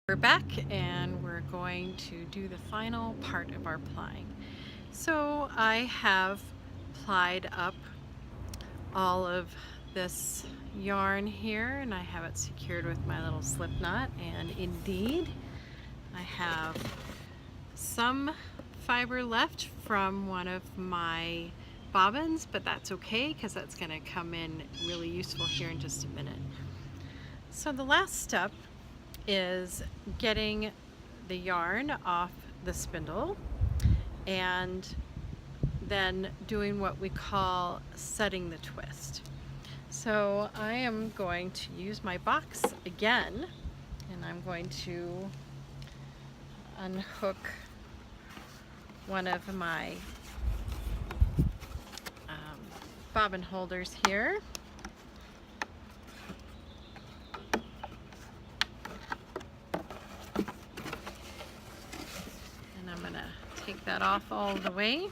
We're back and we're going to do the final part of our plying. So I have plied up all of this yarn here and I have it secured with my little slip knot, and indeed I have some fiber left from one of my bobbins, but that's okay because that's going to come in really useful here in just a minute. So the last step is getting the yarn off the spindle and then doing what we call setting the twist. So I am going to use my box again, and I'm going to unhook one of my bobbin holders here. Take that off all the way.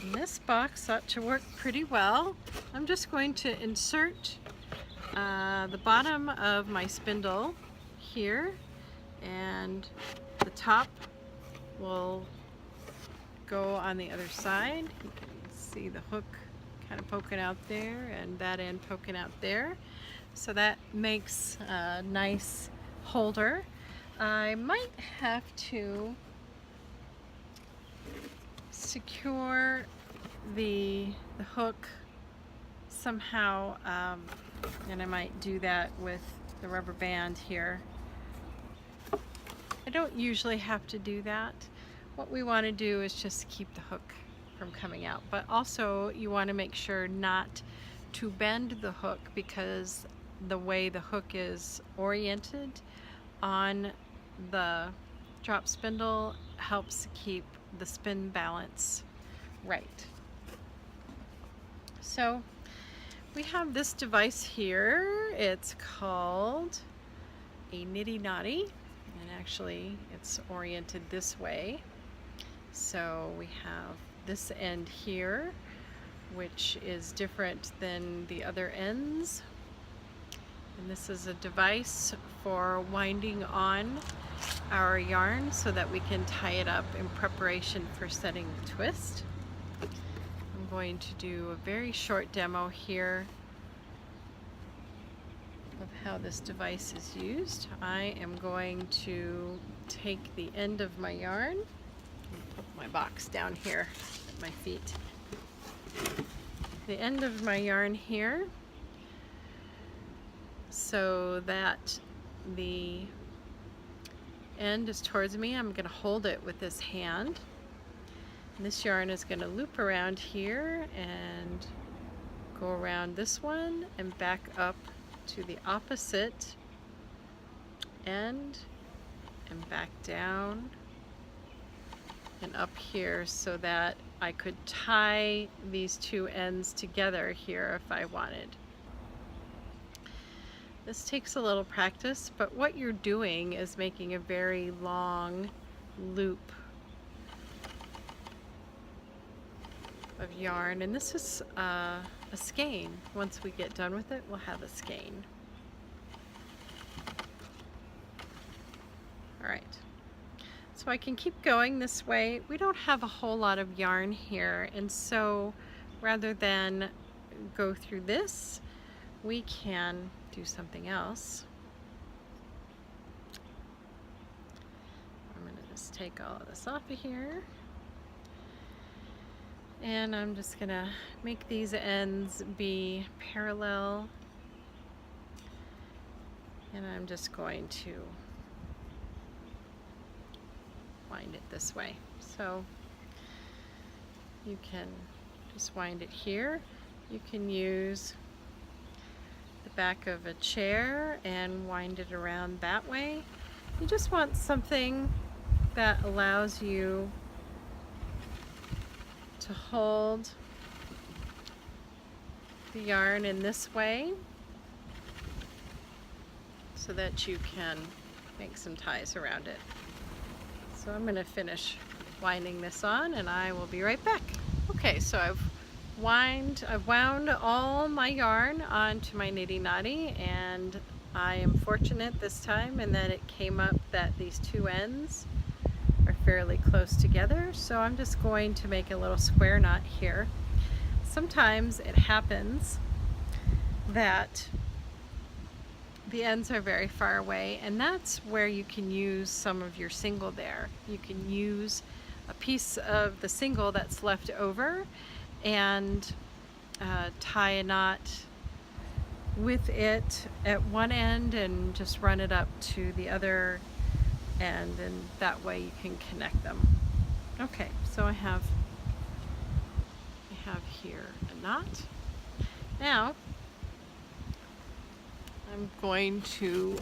And this box ought to work pretty well. I'm just going to insert the bottom of my spindle here, and the top will go on the other side. You can see the hook kind of poking out there and that end poking out there. So that makes a nice holder. I might have to secure the hook somehow, and I might do that with the rubber band here. I don't usually have to do that. What we want to do is just keep the hook from coming out, but also you want to make sure not to bend the hook, because the way the hook is oriented on the drop spindle helps keep the spin balance right. So we have this device here. It's called a niddy, and actually it's oriented this way. So we have this end here, which is different than the other ends. And this is a device for winding on our yarn so that we can tie it up in preparation for setting the twist. I'm going to do a very short demo here of how this device is used. I am going to take the end of my yarn and put my box down here at my feet. The end of my yarn here, so that the end is towards me. I'm going to hold it with this hand. And this yarn is going to loop around here and go around this one and back up to the opposite end and back down and up here, so that I could tie these two ends together here if I wanted. This takes a little practice, but what you're doing is making a very long loop of yarn, and this is a skein. Once we get done with it, we'll have a skein. All right, so I can keep going this way. We don't have a whole lot of yarn here, and so rather than go through this, we can do something else. I'm going to just take all of this off of here, and I'm just going to make these ends be parallel, and I'm just going to wind it this way. So you can just wind it here. You can use the back of a chair and wind it around that way. You just want something that allows you to hold the yarn in this way so that you can make some ties around it. So I'm going to finish winding this on and I will be right back. Okay, so I've I've wound all my yarn onto my niddy noddy, and I am fortunate this time in that it came up that these two ends are fairly close together, so I'm just going to make a little square knot here. Sometimes it happens that the ends are very far away, and that's where you can use some of your single there. You can use a piece of the single that's left over and tie a knot with it at one end and just run it up to the other end, and that way you can connect them. Okay, so I have here a knot. Now I'm going to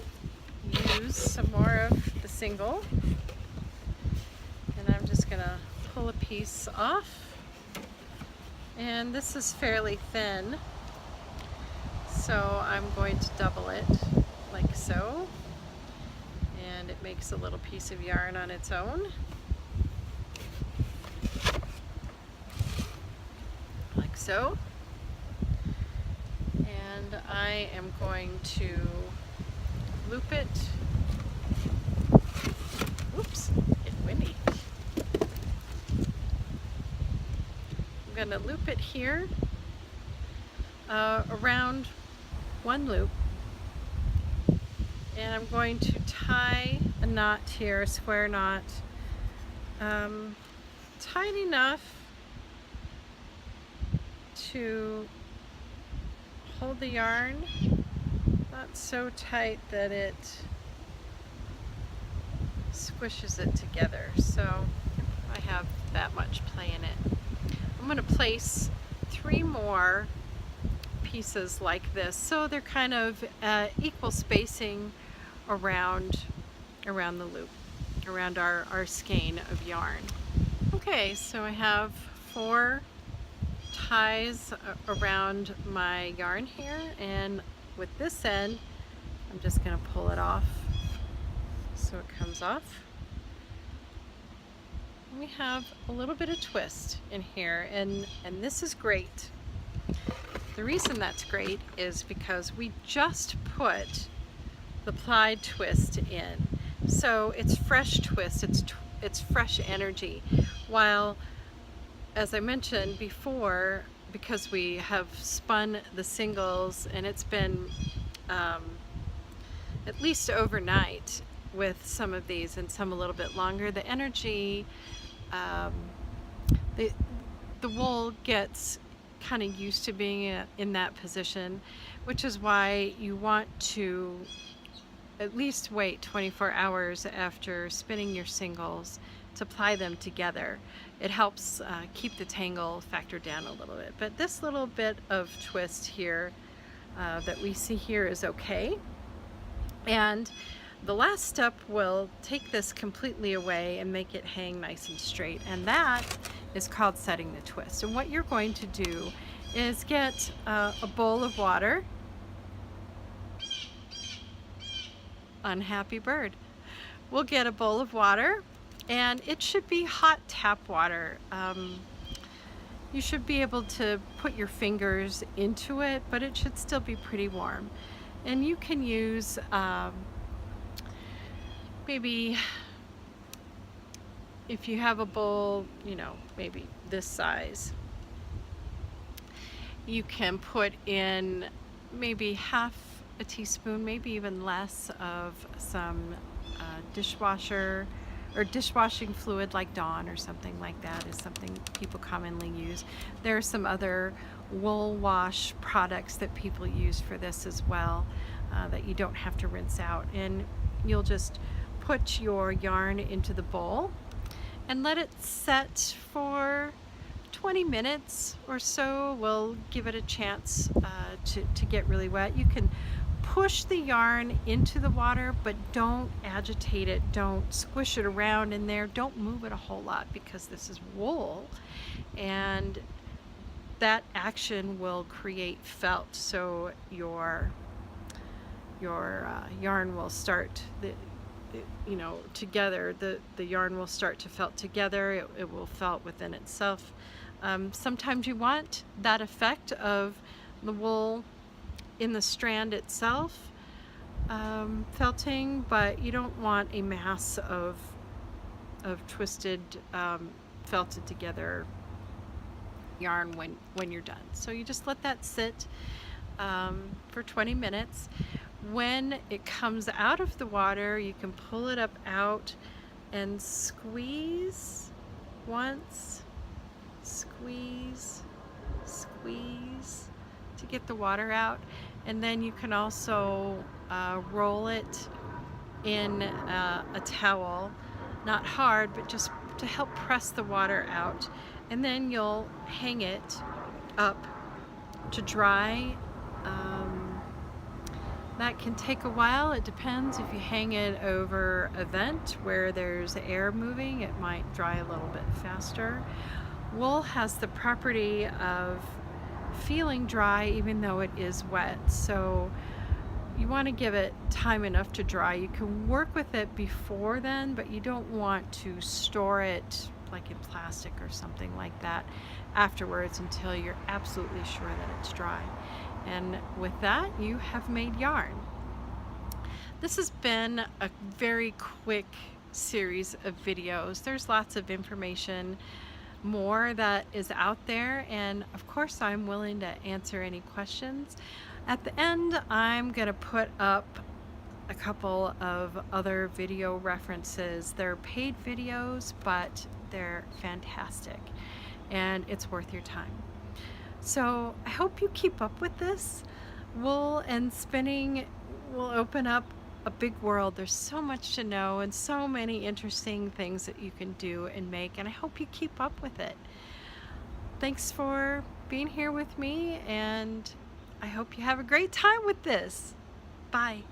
use some more of the single, and I'm just gonna pull a piece off, and this is fairly thin, so I'm going to double it like so, and it makes a little piece of yarn on its own, like so. And I am going to loop it. Oops, it's windy. I'm going to loop it here around one loop, and I'm going to tie a knot here, a square knot, tight enough to hold the yarn, not so tight that it squishes it together. So I have that much play in it. I'm going to place 3 more pieces like this, so they're kind of equal spacing around the loop, around our skein of yarn. Okay, so I have 4 ties around my yarn here, and with this end I'm just going to pull it off so it comes off. We have a little bit of twist in here, and this is great. The reason that's great is because we just put the plied twist in, so it's fresh twist, it's fresh energy, while, as I mentioned before, because we have spun the singles and it's been at least overnight with some of these and some a little bit longer, the energy, the wool gets kind of used to being in that position, which is why you want to at least wait 24 hours after spinning your singles to ply them together. It helps keep the tangle factor down a little bit. But this little bit of twist here that we see here is okay. And the last step will take this completely away and make it hang nice and straight. And that is called setting the twist. And what you're going to do is get a bowl of water. Unhappy bird. We'll get a bowl of water, and it should be hot tap water. You should be able to put your fingers into it, but it should still be pretty warm. And you can use maybe, if you have a bowl, you know, maybe this size, you can put in maybe half a teaspoon, maybe even less, of some dishwasher or dishwashing fluid like Dawn or something like that is something people commonly use. There are some other wool wash products that people use for this as well that you don't have to rinse out. And you'll just put your yarn into the bowl and let it set for 20 minutes or so. We'll give it a chance to get really wet. You can push the yarn into the water, but don't agitate it, don't squish it around in there, don't move it a whole lot, because this is wool and that action will create felt, so your yarn will start together. The yarn will start to felt together. It will felt within itself. Sometimes you want that effect of the wool in the strand itself felting, but you don't want a mass of twisted felted together yarn when you're done. So you just let that sit for 20 minutes. When it comes out of the water, you can pull it up out and squeeze once, squeeze, squeeze to get the water out. And then you can also roll it in a towel, not hard, but just to help press the water out. And then you'll hang it up to dry. That can take a while. It depends. If you hang it over a vent where there's air moving, it might dry a little bit faster. Wool has the property of feeling dry even though it is wet, so you want to give it time enough to dry. You can work with it before then, but you don't want to store it like in plastic or something like that afterwards until you're absolutely sure that it's dry. And with that, you have made yarn. This has been a very quick series of videos. There's lots of information more that is out there, and of course I'm willing to answer any questions. At the end, I'm going to put up a couple of other video references. They're paid videos, but they're fantastic and it's worth your time. So I hope you keep up with this. Wool and spinning will open up a big world. There's so much to know and so many interesting things that you can do and make, and I hope you keep up with it. Thanks for being here with me, and I hope you have a great time with this. Bye.